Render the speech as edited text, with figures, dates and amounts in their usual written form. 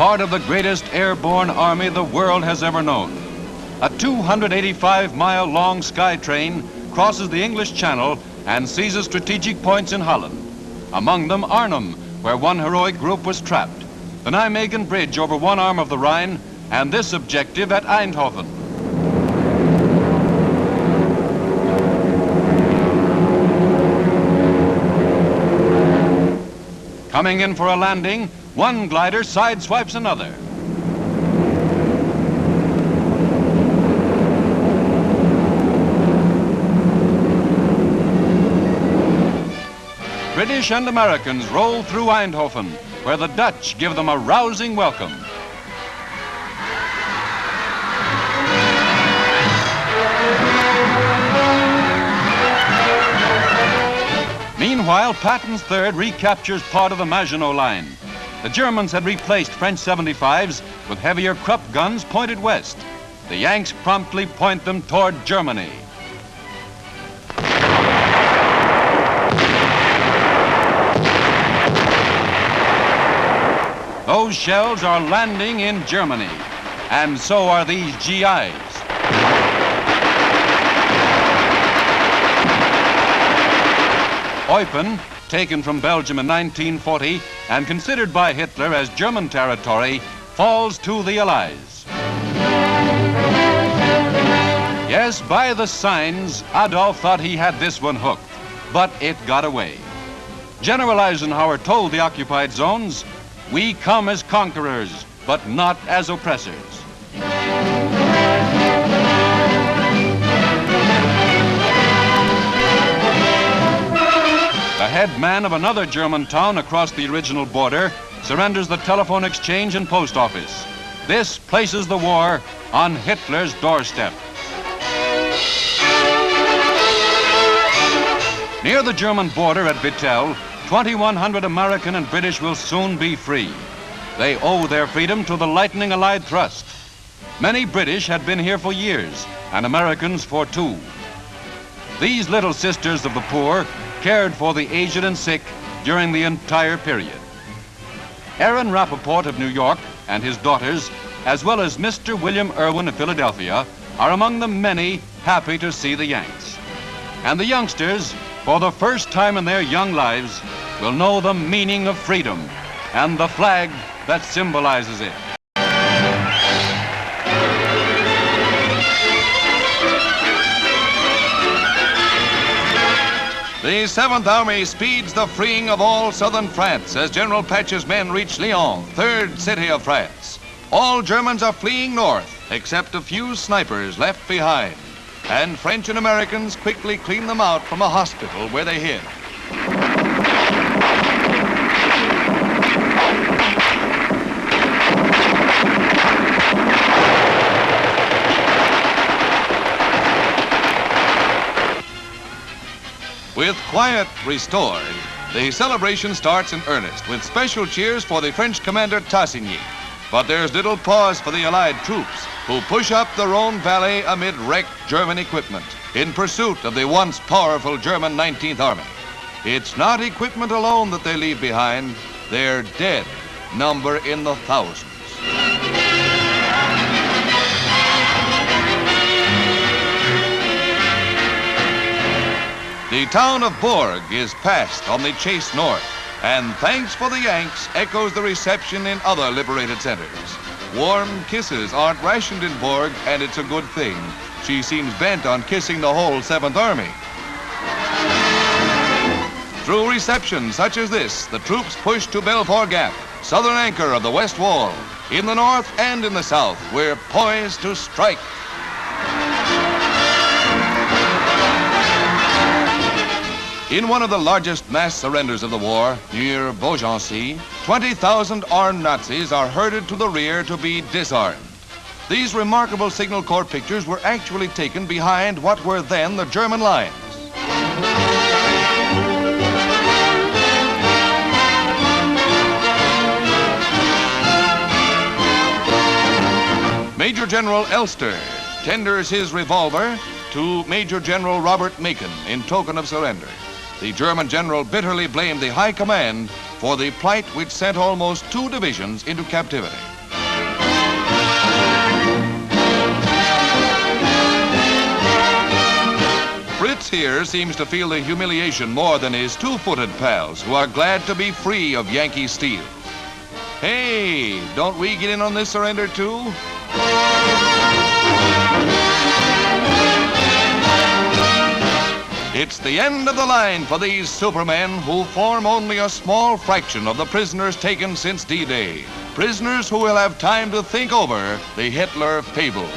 part of the greatest airborne army the world has ever known. A 285-mile-long sky train crosses the English Channel and seizes strategic points in Holland. Among them, Arnhem, where one heroic group was trapped, the Nijmegen Bridge over one arm of the Rhine, and this objective at Eindhoven. Coming in for a landing, one glider sideswipes another. British and Americans roll through Eindhoven, where the Dutch give them a rousing welcome. Meanwhile, Patton's Third recaptures part of the Maginot Line. The Germans had replaced French 75s with heavier Krupp guns pointed west. The Yanks promptly point them toward Germany. Those shells are landing in Germany, and so are these GIs. Eupen, taken from Belgium in 1940 and considered by Hitler as German territory, falls to the Allies. Yes, by the signs, Adolf thought he had this one hooked, but it got away. General Eisenhower told the occupied zones, "We come as conquerors, but not as oppressors." The head man of another German town across the original border surrenders the telephone exchange and post office. This places the war on Hitler's doorstep. Near the German border at Vittel, 2,100 American and British will soon be free. They owe their freedom to the lightning Allied thrust. Many British had been here for years, and Americans for 2. These little sisters of the poor cared for the aged and sick during the entire period. Aaron Rappaport of New York and his daughters, as well as Mr. William Irwin of Philadelphia, are among the many happy to see the Yanks. And the youngsters, for the first time in their young lives, will know the meaning of freedom and the flag that symbolizes it. The 7th Army speeds the freeing of all southern France as General Patch's men reach Lyon, 3rd city of France. All Germans are fleeing north, except a few snipers left behind. And French and Americans quickly clean them out from a hospital where they hid. With quiet restored, the celebration starts in earnest with special cheers for the French commander Tassigny. But there's little pause for the Allied troops who push up the Rhone Valley amid wrecked German equipment in pursuit of the once powerful German 19th Army. It's not equipment alone that they leave behind. Their dead number in the thousands. The town of Bourg is passed on the chase north, and thanks for the Yanks echoes the reception in other liberated centers. Warm kisses aren't rationed in Bourg, and it's a good thing. She seems bent on kissing the whole 7th Army. Through reception such as this, the troops push to Belfort Gap, southern anchor of the West Wall. In the north and in the south, we're poised to strike. In one of the largest mass surrenders of the war, near Beaugency, 20,000 armed Nazis are herded to the rear to be disarmed. These remarkable Signal Corps pictures were actually taken behind what were then the German lines. Major General Elster tenders his revolver to Major General Robert Macon in token of surrender. The German general bitterly blamed the High Command for the plight which sent almost 2 divisions into captivity. here seems to feel the humiliation more than his two-footed pals, who are glad to be free of Yankee steel. Hey, don't we get in on this surrender too? It's the end of the line for these supermen who form only a small fraction of the prisoners taken since D-Day. Prisoners who will have time to think over the Hitler fables.